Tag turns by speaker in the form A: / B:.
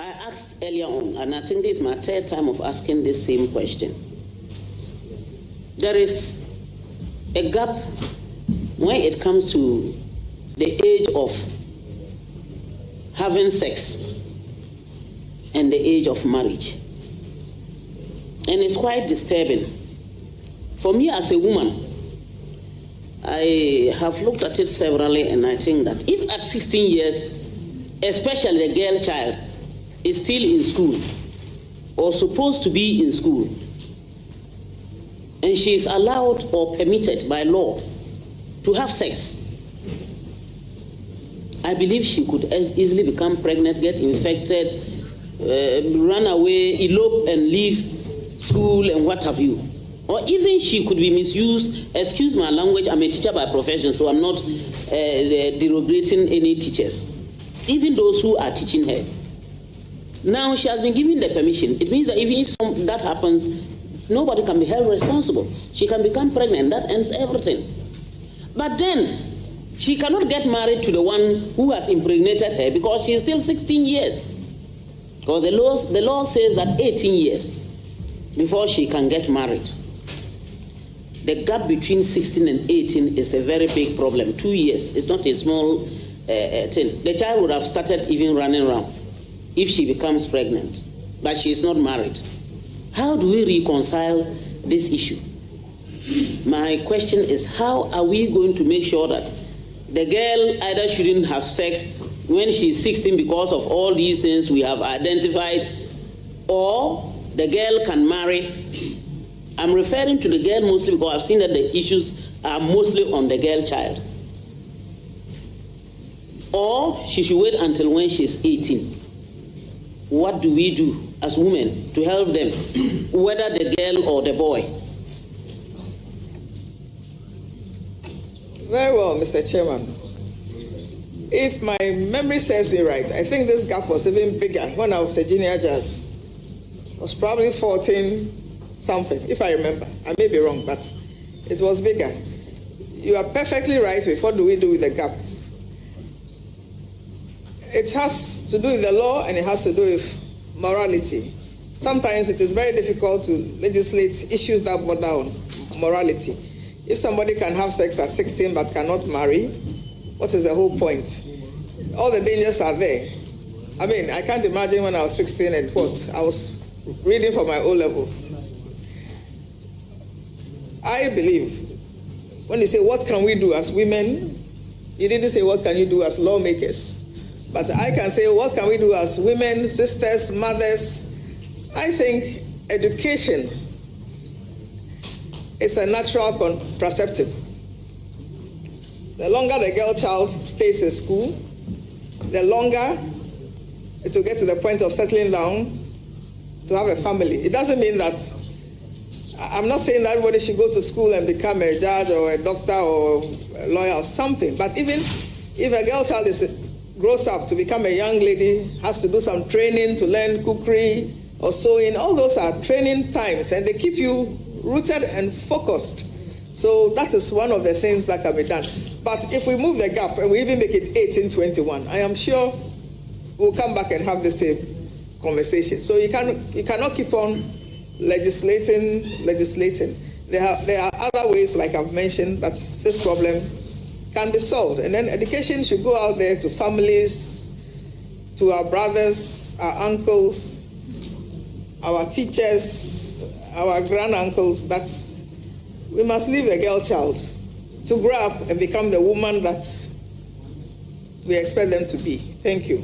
A: I asked earlier on, and I think this is my third time of asking this same question. There is a gap when it comes to the age of having sex and the age of marriage. And it's quite disturbing. For me as a woman, I have looked at it severally, and I think that if at 16 years, especially the girl child, is still in school or supposed to be in school, and she is allowed or permitted by law to have sex, I believe she could easily become pregnant, get infected, run away, elope and leave school and what have you. Or even she could be misused. Excuse my language, I'm a teacher by profession, so I'm not derogating any teachers, even those who are teaching her. Now she has been given the permission. It means that even if that happens, nobody can be held responsible. She can become pregnant. That ends everything. But then she cannot get married to the one who has impregnated her because she is still 16 years. Because the law says that 18 years before she can get married. The gap between 16 and 18 is a very big problem. 2 years. It's not a small thing. The child would have started even running around if she becomes pregnant, but she is not married. How do we reconcile this issue? My question is, how are we going to make sure that the girl either shouldn't have sex when she is 16 because of all these things we have identified, or the girl can marry? I'm referring to the girl mostly because I've seen that the issues are mostly on the girl child. Or she should wait until when she's 18. What do we do as women to help them, whether the girl or the boy?
B: Very well, Mr. Chairman. If my memory serves me right, I think this gap was even bigger when I was a junior judge. It was probably 14 something, if I remember. I may be wrong, but it was bigger. You are perfectly right with what do we do with the gap. It has to do with the law and it has to do with morality. Sometimes it is very difficult to legislate issues that border on morality. If somebody can have sex at 16 but cannot marry, what is the whole point? All the dangers are there. I mean, I can't imagine when I was 16 and what? I was reading for my O-levels. I believe when you say what can we do as women, you didn't say what can you do as lawmakers. But I can say, what can we do as women, sisters, mothers? I think education is a natural contraceptive. The longer the girl child stays in school, the longer it will get to the point of settling down to have a family. It doesn't mean that, I'm not saying that everybody should go to school and become a judge or a doctor or a lawyer or something, but even if a girl child grows up to become a young lady, has to do some training to learn cookery or sewing, all those are training times and they keep you rooted and focused. So that is one of the things that can be done. But if we move the gap and we even make it 18-21, I am sure we'll come back and have the same conversation. So you cannot keep on legislating. There are other ways, like I've mentioned, that this problem can be solved. And then education should go out there to families, to our brothers, our uncles, our teachers, our granduncles, that we must leave the girl child to grow up and become the woman that we expect them to be. Thank you.